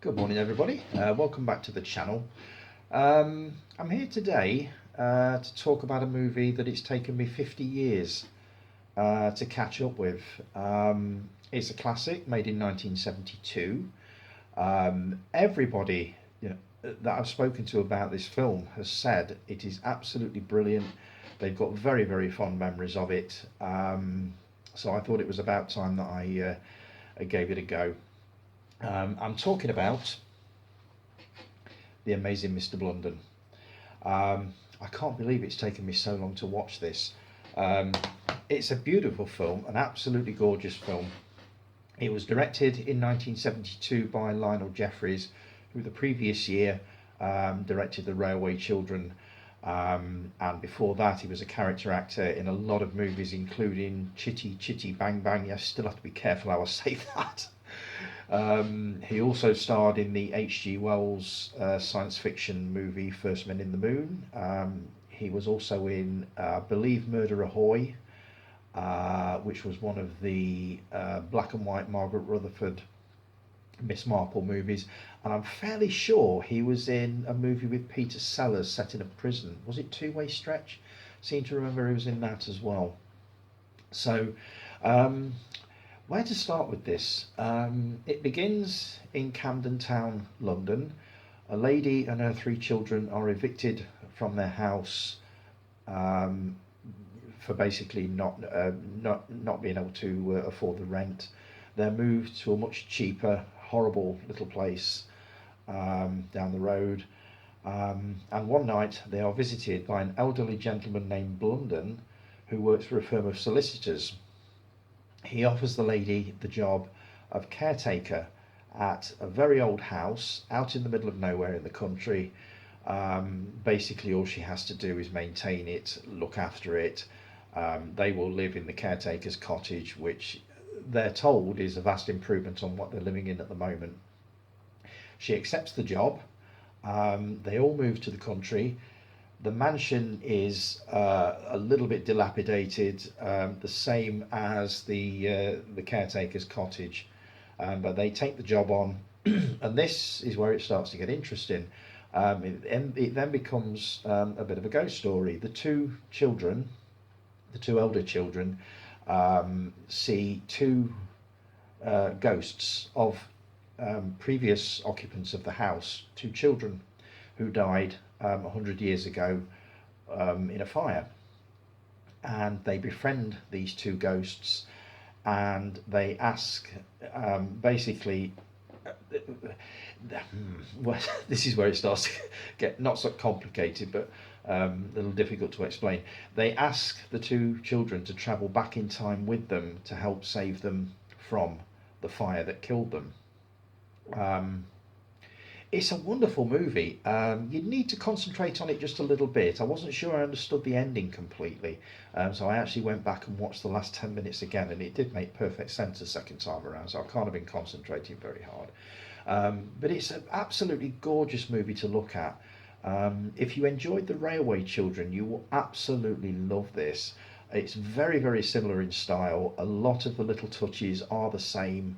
Good morning, everybody. Welcome back to the channel. I'm here today to talk about a movie that it's taken me 50 years to catch up with. It's a classic made in 1972. Everybody that I've spoken to about this film has said it is absolutely brilliant. They've got very, very fond memories of it. So I thought it was about time that I gave it a go. I'm talking about The Amazing Mr Blunden. I can't believe it's taken me so long to watch this. It's a beautiful film, an absolutely gorgeous film. It was directed in 1972 by Lionel Jeffries, who the previous year directed The Railway Children, and before that he was a character actor in a lot of movies, including Chitty Chitty Bang Bang. You still have to be careful how I say that. He also starred in the H.G. Wells science fiction movie First Men in the Moon. He was also in, I believe, Murder Ahoy, which was one of the black and white Margaret Rutherford Miss Marple movies. And I'm fairly sure he was in a movie with Peter Sellers set in a prison. Was it Two-Way Stretch? Seem to remember he was in that as well. So, where to start with this? It begins in Camden Town, London. A lady and her 3 children are evicted from their house for basically not being able to afford the rent. They're moved to a much cheaper, horrible little place down the road. And one night they are visited by an elderly gentleman named Blunden, who works for a firm of solicitors. He offers the lady the job of caretaker at a very old house out in the middle of nowhere in the country. Basically all she has to do is maintain it, look after it. They will live in the caretaker's cottage, which they're told is a vast improvement on what they're living in at the moment. She accepts the job. They all move to the country. The mansion is a little bit dilapidated, the same as the caretaker's cottage, but they take the job on, and this is where it starts to get interesting. It then becomes a bit of a ghost story. The two elder children, see 2 ghosts of previous occupants of the house, 2 children who died 100 years ago in a fire. And they befriend these 2 ghosts, and they ask, basically, well, this is where it starts to get not so complicated, but a little difficult to explain. They ask the 2 children to travel back in time with them to help save them from the fire that killed them. It's a wonderful movie. You need to concentrate on it just a little bit. I wasn't sure I understood the ending completely, so I actually went back and watched the last 10 minutes again, and it did make perfect sense the second time around, so I can't have been concentrating very hard. But it's an absolutely gorgeous movie to look at. If you enjoyed The Railway Children, you will absolutely love this. It's very, very similar in style. A lot of the little touches are the same.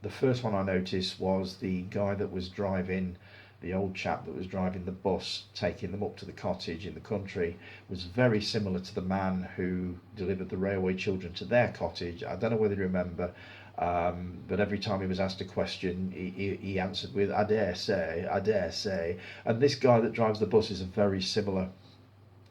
The first one I noticed was the guy that was driving, the old chap that was driving the bus, taking them up to the cottage in the country, was very similar to the man who delivered the Railway Children to their cottage. I don't know whether you remember, but every time he was asked a question, he answered with, I dare say. And this guy that drives the bus is a very similar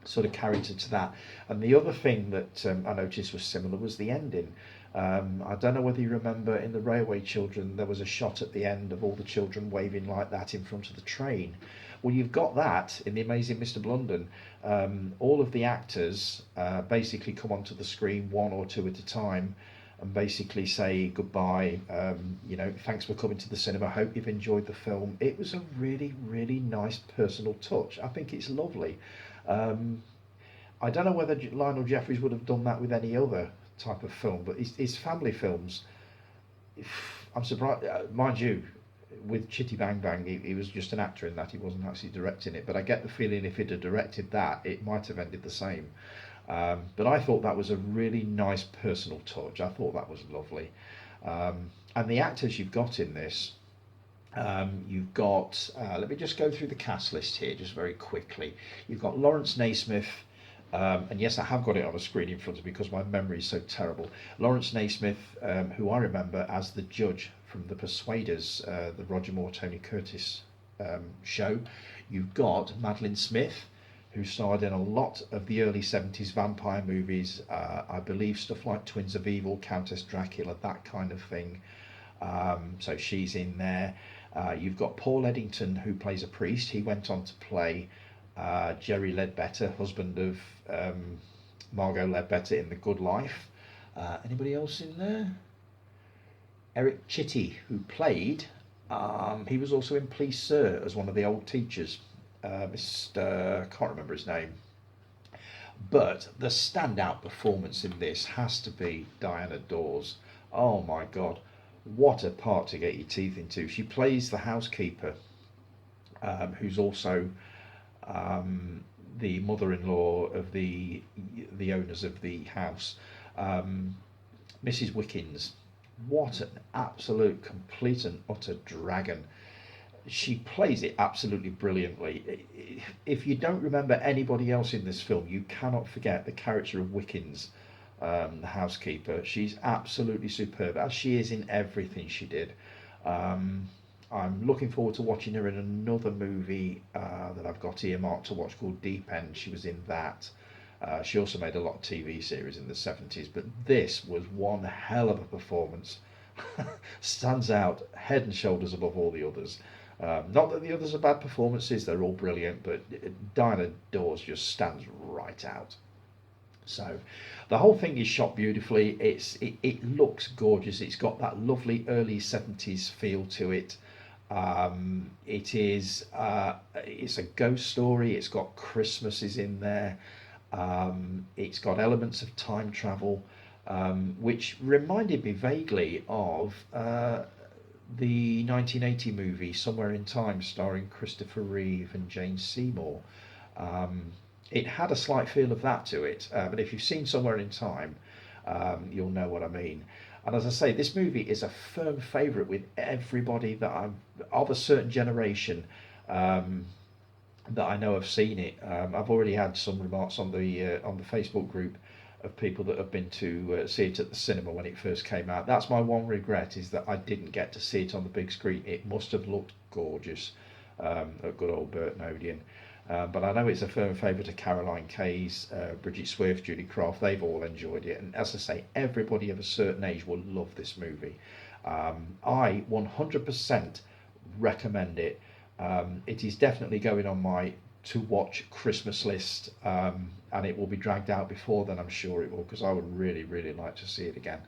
sort of character to that. And the other thing that I noticed was similar was the ending. I don't know whether you remember in The Railway Children there was a shot at the end of all the children waving like that in front of the train. Well, you've got that in The Amazing Mr Blunden. All of the actors basically come onto the screen 1 or 2 at a time and basically say goodbye, thanks for coming to the cinema, hope you've enjoyed the film. It was a really, really nice personal touch. I think it's lovely. I don't know whether Lionel Jeffries would have done that with any other type of film, but his family films, I'm surprised, mind you, with Chitty Bang Bang, he was just an actor in that, he wasn't actually directing it, but I get the feeling if he'd have directed that, it might have ended the same. But I thought that was a really nice personal touch. I thought that was lovely. And the actors you've got in this, You've got, let me just go through the cast list here just very quickly. You've got Lawrence Naismith, and yes, I have got it on a screen in front of me because my memory is so terrible. Lawrence Naismith, who I remember as the judge from The Persuaders, the Roger Moore, Tony Curtis show. You've got Madeline Smith, who starred in a lot of the early 70s vampire movies, I believe stuff like Twins of Evil, Countess Dracula, that kind of thing. So she's in there. You've got Paul Eddington, who plays a priest. He went on to play Jerry Ledbetter, husband of Margot Ledbetter in The Good Life. Anybody else in there? Eric Chitty, who played, he was also in Please Sir as one of the old teachers. Mr. Can't remember his name. But the standout performance in this has to be Diana Dawes. Oh my God, what a part to get your teeth into. She plays the housekeeper, who's also the mother-in-law of the owners of the house, Mrs. Wickens. What an absolute, complete and utter dragon. She plays it absolutely brilliantly. If you don't remember anybody else in this film, you cannot forget the character of Wickens, the housekeeper. She's absolutely superb, as she is in everything she did. I'm looking forward to watching her in another movie that I've got earmarked to watch called Deep End. She was in that. She also made a lot of TV series in the 70s, but this was one hell of a performance. Stands out head and shoulders above all the others. Not that the others are bad performances, they're all brilliant, but Diana Dawes just stands right out. So the whole thing is shot beautifully. It looks gorgeous. It's got that lovely early 70s feel to it. It's a ghost story. It's got Christmases in there. It's got elements of time travel, which reminded me vaguely of the 1980 movie Somewhere in Time, starring Christopher Reeve and Jane Seymour. It had a slight feel of that to it, but if you've seen Somewhere in Time, you'll know what I mean. And as I say, this movie is a firm favourite with everybody that I'm of a certain generation that I know have seen it. I've already had some remarks on the Facebook group of people that have been to see it at the cinema when it first came out. That's my one regret, is that I didn't get to see it on the big screen. It must have looked gorgeous at good old Burton Odeon. But I know it's a firm favourite of Caroline Kay's, Bridget Swift, Judy Croft. They've all enjoyed it, and as I say, everybody of a certain age will love this movie. I 100% recommend it. It is definitely going on my to watch Christmas list, and it will be dragged out before then, I'm sure it will, because I would really, really like to see it again.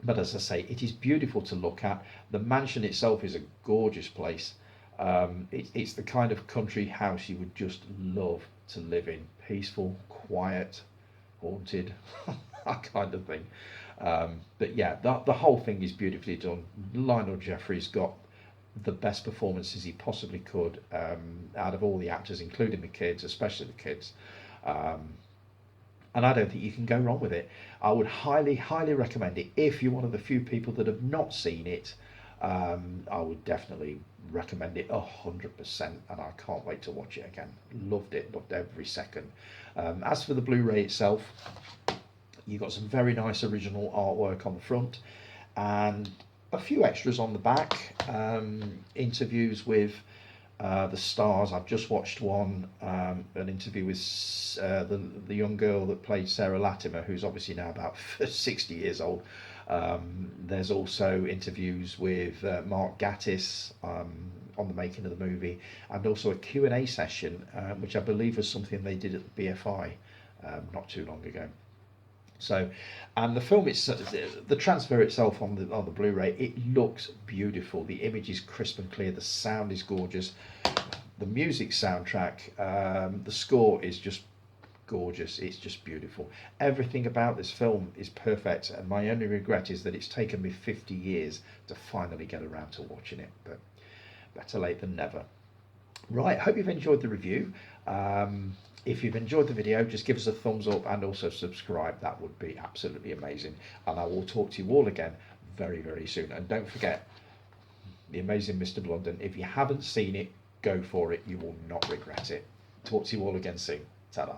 But as I say, it is beautiful to look at. The mansion itself is a gorgeous place. It's the kind of country house you would just love to live in. Peaceful, quiet, haunted, that kind of thing. But yeah, the whole thing is beautifully done. Lionel Jeffries got the best performances he possibly could out of all the actors, including the kids, especially the kids. And I don't think you can go wrong with it. I would highly, highly recommend it. If you're one of the few people that have not seen it, I would definitely recommend it 100%, and I can't wait to watch it again. Loved it, loved every second. As for the Blu-ray itself, you've got some very nice original artwork on the front, and a few extras on the back. Interviews with the stars. I've just watched one, an interview with the young girl that played Sarah Latimer, who's obviously now about 60 years old. There's also interviews with Mark Gatiss on the making of the movie, and also a Q&A session, which I believe was something they did at the BFI not too long ago. So, and the film itself, the transfer itself on the Blu-ray, it looks beautiful. The image is crisp and clear. The sound is gorgeous. The music soundtrack, the score is just gorgeous. It's just beautiful. Everything about this film is perfect, and my only regret is that it's taken me 50 years to finally get around to watching it, but better late than never. Right, hope you've enjoyed the review. If you've enjoyed the video, just give us a thumbs up and also subscribe. That would be absolutely amazing, and I will talk to you all again very, very soon. And don't forget, The Amazing Mr Blunden. If you haven't seen it, go for it. You will not regret it. Talk to you all again soon. Ta-da.